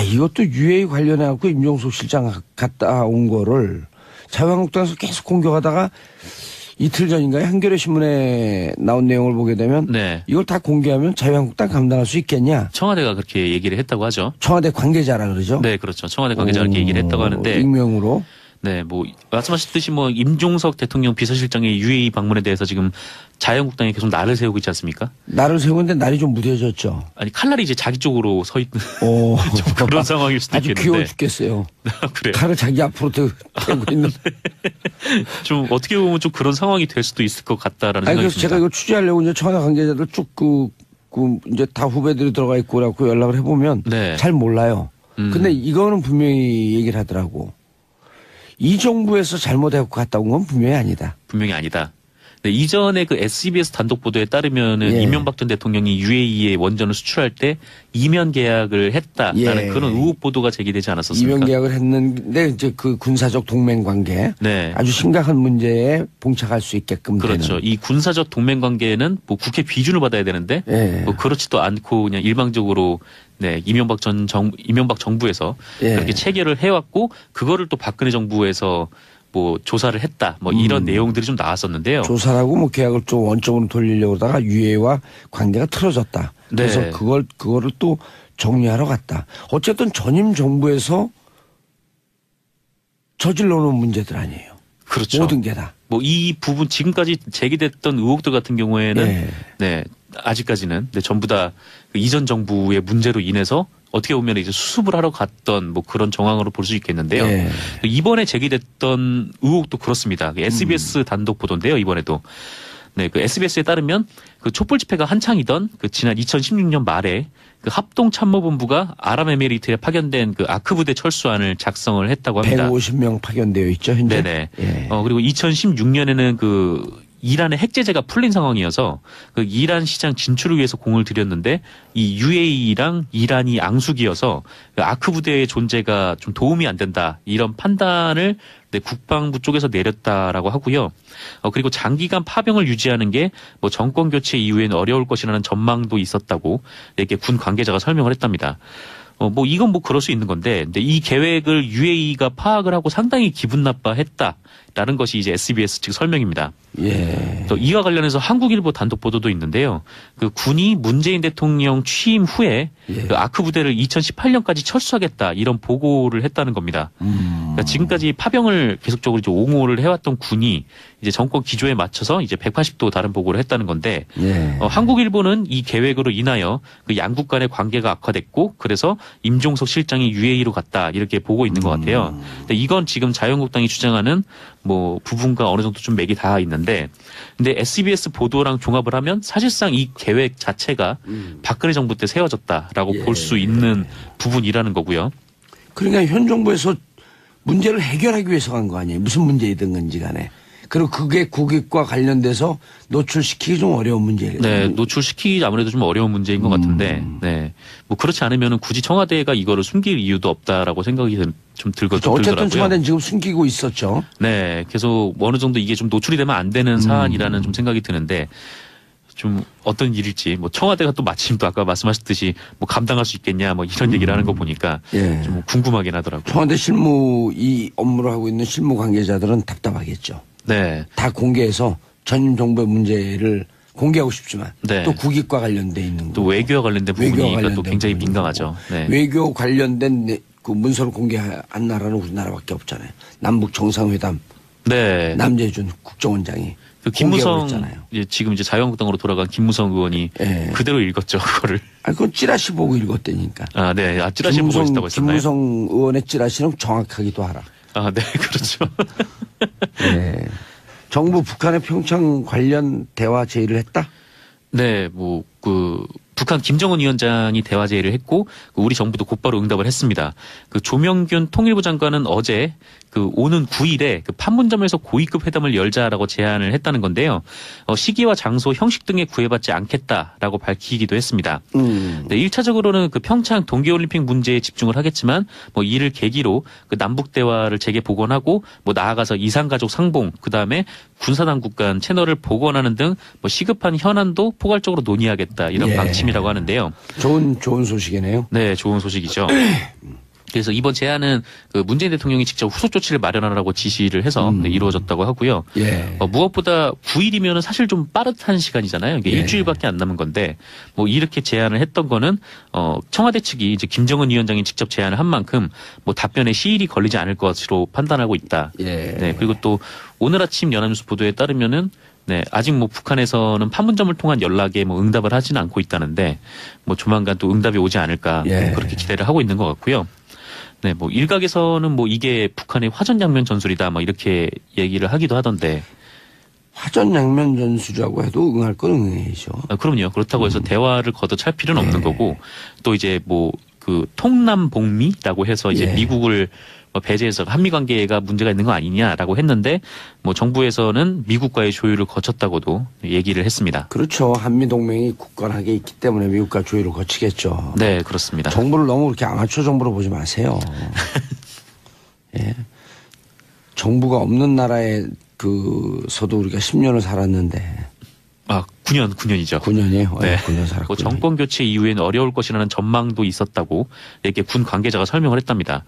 이것도 UAE 관련해갖고 임종석 실장 갔다 온 거를 자유한국당에서 계속 공격하다가 이틀 전인가요? 한겨레 신문에 나온 내용을 보게 되면 네. 이걸 다 공개하면 자유한국당 감당할 수 있겠냐? 청와대가 그렇게 얘기를 했다고 하죠. 청와대 관계자라 그러죠? 네, 그렇죠. 청와대 관계자가 그렇게 얘기를 했다고 하는데. 익명으로. 네, 뭐 말씀하셨듯이 뭐 임종석 대통령 비서실장의 UAE 방문에 대해서 지금 자유한국당이 계속 날을 세우고 있지 않습니까? 날을 세우는데 날이 좀 무뎌졌죠. 아니 칼날이 이제 자기 쪽으로 서 있는 좀 그런 상황일 수도 아주 있겠는데. 귀여워 죽겠어요. 그래. 칼을 자기 앞으로 대고 있는. 좀 어떻게 보면 좀 그런 상황이 될 수도 있을 것 같다라는 생각이 그래서 듭니다. 제가 이거 취재하려고 이제 청와대 관계자들 쭉 이제 다 후배들이 들어가 있고 그래갖고 연락을 해보면 네. 잘 몰라요. 근데 이거는 분명히 얘기를 하더라고. 이 정부에서 잘못해갖고 갔다 온 건 분명히 아니다. 분명히 아니다. 네, 이전에 그 SBS 단독 보도에 따르면은 예. 이명박 전 대통령이 UAE에 원전을 수출할 때 이면 계약을 했다라는 예. 그런 의혹 보도가 제기되지 않았었습니까? 이면 계약을 했는데 이제 그 군사적 동맹 관계 네. 아주 심각한 문제에 봉착할 수 있게끔 그렇죠. 되는. 이 군사적 동맹 관계는 뭐 국회 비준을 받아야 되는데 예. 뭐 그렇지도 않고 그냥 일방적으로 네, 이명박 정부에서 예. 그렇게 체결을 해왔고 그거를 또 박근혜 정부에서 뭐 조사를 했다 뭐 이런 내용들이 좀 나왔었는데요. 조사라고 뭐 계약을 좀 원점으로 돌리려고 하다가 유해와 관계가 틀어졌다. 그래서 네. 그거를 또 정리하러 갔다. 어쨌든 전임 정부에서 저질러 놓은 문제들 아니에요. 그렇죠. 모든 게 다. 뭐 이 부분 지금까지 제기됐던 의혹들 같은 경우에는 네. 네 아직까지는 네, 전부 다 그 이전 정부의 문제로 인해서 어떻게 보면 이제 수습을 하러 갔던 뭐 그런 정황으로 볼 수 있겠는데요. 네. 이번에 제기됐던 의혹도 그렇습니다. SBS 단독 보도인데요. 이번에도 네, 그 SBS에 따르면 그 촛불 집회가 한창이던 그 지난 2016년 말에 그 합동참모본부가 아랍에미리트에 파견된 그 아크 부대 철수안을 작성을 했다고 합니다. 150명 파견되어 있죠, 현재. 네네. 예. 그리고 2016년에는 그 이란의 핵제재가 풀린 상황이어서 그 이란 시장 진출을 위해서 공을 들였는데 이 UAE랑 이란이 앙숙이어서 그 아크 부대의 존재가 좀 도움이 안 된다 이런 판단을 네, 국방부 쪽에서 내렸다라고 하고요. 그리고 장기간 파병을 유지하는 게 뭐 정권 교체 이후에는 어려울 것이라는 전망도 있었다고 이렇게 군 관계자가 설명을 했답니다. 뭐 이건 뭐 그럴 수 있는 건데, 근데 이 계획을 UAE가 파악을 하고 상당히 기분 나빠했다라는 것이 이제 SBS 측 설명입니다. 예. 또 이와 관련해서 한국일보 단독 보도도 있는데요. 그 군이 문재인 대통령 취임 후에 예. 그 아크 부대를 2018년까지 철수하겠다 이런 보고를 했다는 겁니다. 그러니까 지금까지 파병을 계속적으로 이제 옹호를 해왔던 군이 이제 정권 기조에 맞춰서 이제 180도 다른 보고를 했다는 건데 예. 한국일보는 이 계획으로 인하여 그 양국 간의 관계가 악화됐고 그래서 임종석 실장이 UAE로 갔다 이렇게 보고 있는 것 같아요. 근데 이건 지금 자유한국당이 주장하는 뭐 부분과 어느 정도 좀 맥이 닿아 있는데 근데 SBS 보도랑 종합을 하면 사실상 이 계획 자체가 박근혜 정부 때 세워졌다라고 예. 볼 수 있는 부분이라는 거고요. 그러니까 현 정부에서 문제를 해결하기 위해서 간 거 아니에요. 무슨 문제이든 건지 간에. 그리고 그게 국익과 관련돼서 노출시키기 좀 어려운 문제예요. 네, 노출시키기 아무래도 좀 어려운 문제인 것 같은데, 네, 뭐 그렇지 않으면 굳이 청와대가 이거를 숨길 이유도 없다라고 생각이 좀 그렇죠. 어쨌든 들더라고요. 청와대는 지금 숨기고 있었죠. 네, 계속 어느 정도 이게 좀 노출이 되면 안 되는 사안이라는 좀 생각이 드는데. 좀 어떤 일일지 뭐 청와대가 또 마침 또 아까 말씀하셨듯이 뭐 감당할 수 있겠냐 뭐 이런 얘기를 하는 거 보니까 예. 좀 궁금하긴 하더라고요. 청와대 실무 이 업무를 하고 있는 실무 관계자들은 답답하겠죠. 네, 다 공개해서 전임 정부의 문제를 공개하고 싶지만 네. 또 국익과 관련돼 있는 또 거. 외교와 관련된 외교와 부분이니까 또 관련된 굉장히 부분이고. 민감하죠. 네. 외교 관련된 그 문서를 공개한 나라는 우리나라밖에 없잖아요. 남북 정상회담 네. 남재준 국정원장이 그 김무성 공개했잖아요. 지금 이제 자유한국당으로 돌아간 김무성 의원이 예. 그대로 읽었죠 그거를. 아니 그건 찌라시 보고 읽었다니까. 아, 네. 찌라시 보고 있다고 했었나요? 김무성 의원의 찌라시는 정확하기도 하라. 아, 네, 그렇죠. 네. 정부 북한의 평창 관련 대화 제의를 했다? 네, 뭐 그 북한 김정은 위원장이 대화 제의를 했고 우리 정부도 곧바로 응답을 했습니다. 그 조명균 통일부 장관은 어제 그 오는 9일에 그 판문점에서 고위급 회담을 열자라고 제안을 했다는 건데요. 시기와 장소, 형식 등에 구애받지 않겠다라고 밝히기도 했습니다. 네, 1차적으로는 그 평창 동계올림픽 문제에 집중을 하겠지만 뭐 이를 계기로 그 남북 대화를 재개 복원하고 뭐 나아가서 이산가족 상봉, 그 다음에 군사당국 간 채널을 복원하는 등 뭐 시급한 현안도 포괄적으로 논의하겠다 이런 예. 방침이 방침이라고 하는데요. 좋은 소식이네요. 네, 좋은 소식이죠. 그래서 이번 제안은 그 문재인 대통령이 직접 후속 조치를 마련하라고 지시를 해서 네, 이루어졌다고 하고요. 예. 무엇보다 9일이면 사실 좀 빠듯한 시간이잖아요. 이게 예. 일주일밖에 안 남은 건데 뭐 이렇게 제안을 했던 거는 청와대 측이 이제 김정은 위원장이 직접 제안을 한 만큼 뭐 답변에 시일이 걸리지 않을 것으로 판단하고 있다. 예. 네, 그리고 또 오늘 아침 연합뉴스 보도에 따르면은 네, 아직 뭐 북한에서는 판문점을 통한 연락에 뭐 응답을 하지는 않고 있다는데 뭐 조만간 또 응답이 오지 않을까 예. 그렇게 기대를 하고 있는 것 같고요. 네, 뭐 일각에서는 뭐 이게 북한의 화전양면 전술이다, 뭐 이렇게 얘기를 하기도 하던데. 화전양면 전술이라고 해도 응할 건 응해야죠. 그럼요. 그렇다고 해서 대화를 걷어찰 필요는 없는 거고, 또 이제 뭐 그 통남복미라고 해서 이제 예. 미국을 배제해서 한미 관계가 문제가 있는 거 아니냐라고 했는데, 뭐 정부에서는 미국과의 조율을 거쳤다고도 얘기를 했습니다. 그렇죠. 한미동맹이 굳건하게 있기 때문에 미국과 조율을 거치겠죠. 네, 그렇습니다. 정부를 너무 그렇게 아마추어 정부로 보지 마세요. 예. 정부가 없는 나라에 서도 우리가 10년을 살았는데. 9년이죠. 9년이에요? 네. 9년 살았군요. 뭐 정권 교체 이후엔 어려울 것이라는 전망도 있었다고 이렇게 군 관계자가 설명을 했답니다.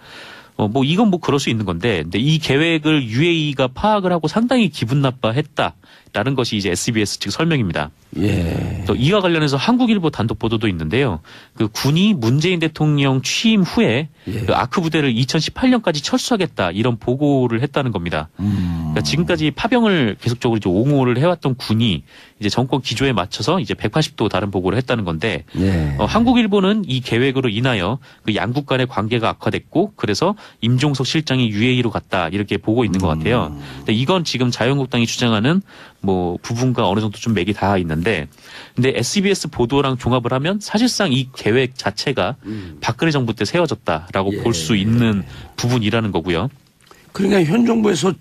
뭐 이건 뭐 그럴 수 있는 건데, 근데 이 계획을 UAE가 파악을 하고 상당히 기분 나빠했다라는 것이 이제 SBS 측 설명입니다. 예. 또 이와 관련해서 한국일보 단독 보도도 있는데요. 그 군이 문재인 대통령 취임 후에 예. 그 아크 부대를 2018년까지 철수하겠다 이런 보고를 했다는 겁니다. 그러니까 지금까지 파병을 계속적으로 이제 옹호를 해왔던 군이 이제 정권 기조에 맞춰서 이제 180도 다른 보고를 했다는 건데, 예. 한국일보는 이 계획으로 인하여 그 양국 간의 관계가 악화됐고 그래서 임종석 실장이 UAE로 갔다 이렇게 보고 있는 것 같아요. 근데 이건 지금 자유한국당이 주장하는 뭐 부분과 어느 정도 좀 맥이 닿아 있는데, 근데 SBS 보도랑 종합을 하면 사실상 이 계획 자체가 박근혜 정부 때 세워졌다라고 예. 볼 수 있는 부분이라는 거고요. 그러니까 현 정부에서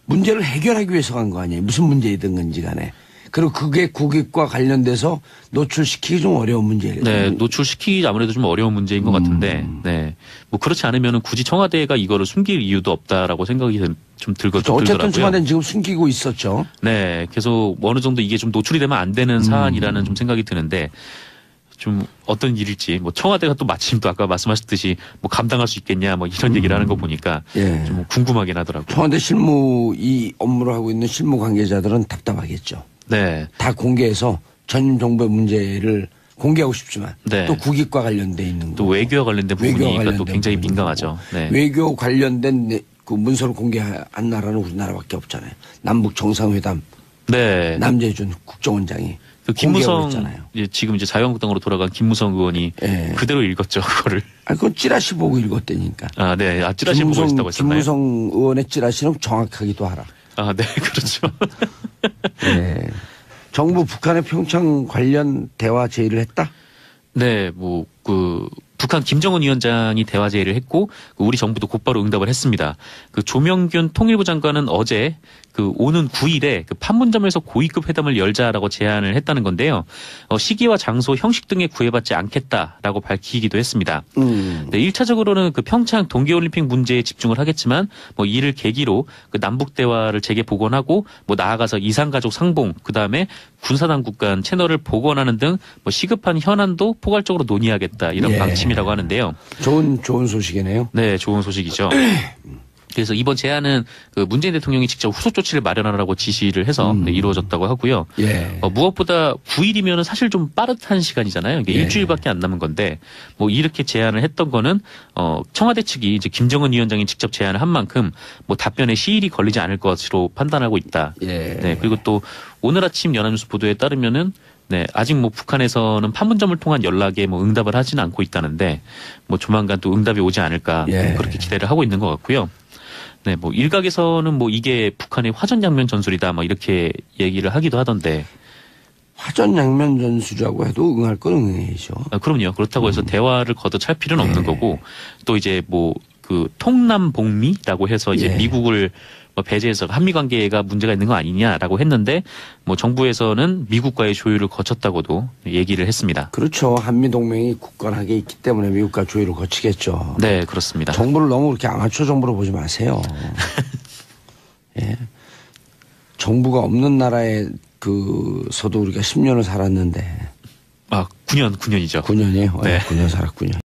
문제를 해결하기 위해서 간 거 아니에요. 무슨 문제이든 건지 간에. 그리고 그게 국익과 관련돼서 노출시키기 좀 어려운 문제예요. 네, 노출시키기 아무래도 좀 어려운 문제인 것 같은데, 네, 뭐 그렇지 않으면은 굳이 청와대가 이거를 숨길 이유도 없다라고 생각이 좀 그렇죠. 어쨌든 청와대는 지금 숨기고 있었죠. 네, 계속 어느 정도 이게 좀 노출이 되면 안 되는 사안이라는 좀 생각이 드는데, 좀 어떤 일일지 뭐 청와대가 또 마침 또 아까 말씀하셨듯이 뭐 감당할 수 있겠냐 뭐 이런 얘기를 하는 거 보니까 예. 좀 궁금하긴 하더라고요. 청와대 실무 이 업무를 하고 있는 실무 관계자들은 답답하겠죠. 네, 다 공개해서 전임 정부의 문제를 공개하고 싶지만 네. 또 국익과 관련돼 있는 또 거. 외교와 관련된 외교와 부분이니까 또 관련된 굉장히 부분이고. 민감하죠. 네, 외교 관련된 그 문서를 공개한 나라는 우리나라밖에 없잖아요. 남북 정상회담 네. 남재준 국정원장이 그 공개하고 김무성 있잖아요. 지금 이제 자유한국당으로 돌아간 김무성 의원이 예. 그대로 읽었죠 그거를. 그건 찌라시 보고 읽었다니까. 아, 네. 찌라시 보고 있다고 했었나요? 김무성 의원의 찌라시는 정확하기도 하라. 아, 네, 그렇죠. 네. 정부 북한의 평창 관련 대화 제의를 했다? 네, 뭐 북한 김정은 위원장이 대화 제의를 했고 우리 정부도 곧바로 응답을 했습니다. 그 조명균 통일부 장관은 어제 그 오는 9일에 그 판문점에서 고위급 회담을 열자라고 제안을 했다는 건데요. 시기와 장소, 형식 등에 구애받지 않겠다라고 밝히기도 했습니다. 네, 1차적으로는 그 평창 동계올림픽 문제에 집중을 하겠지만 뭐 이를 계기로 그 남북 대화를 재개 복원하고 뭐 나아가서 이산가족 상봉, 그 다음에 군사당국 간 채널을 복원하는 등 뭐 시급한 현안도 포괄적으로 논의하겠다 이런 예. 방침이라고 하는데요. 좋은 소식이네요. 네, 좋은 소식이죠. 그래서 이번 제안은 그 문재인 대통령이 직접 후속 조치를 마련하라고 지시를 해서 네, 이루어졌다고 하고요. 예. 무엇보다 9일이면 사실 좀 빠듯한 시간이잖아요. 이게 예. 일주일밖에 안 남은 건데 뭐 이렇게 제안을 했던 거는 청와대 측이 이제 김정은 위원장이 직접 제안을 한 만큼 뭐 답변에 시일이 걸리지 않을 것으로 판단하고 있다. 예. 네, 그리고 또 오늘 아침 연합뉴스 보도에 따르면은 네, 아직 뭐 북한에서는 판문점을 통한 연락에 뭐 응답을 하지는 않고 있다는데 뭐 조만간 또 응답이 오지 않을까 예. 그렇게 기대를 하고 있는 것 같고요. 네, 뭐 일각에서는 뭐 이게 북한의 화전양면 전술이다, 뭐 이렇게 얘기를 하기도 하던데. 화전양면 전술이라고 해도 응할 건 응해야죠. 그럼요. 그렇다고 해서 대화를 걷어찰 필요는 없는 예. 거고, 또 이제 뭐 그 통남복미라고 해서 이제 예. 미국을 배제해서 한미 관계가 문제가 있는 거 아니냐라고 했는데, 뭐 정부에서는 미국과의 조율을 거쳤다고도 얘기를 했습니다. 그렇죠. 한미동맹이 굳건하게 있기 때문에 미국과 조율을 거치겠죠. 네, 그렇습니다. 정부를 너무 그렇게 아마추어 정부로 보지 마세요. 예. 정부가 없는 나라에 서도 우리가 10년을 살았는데. 9년이죠. 9년이에요. 네. 9년 살았군요.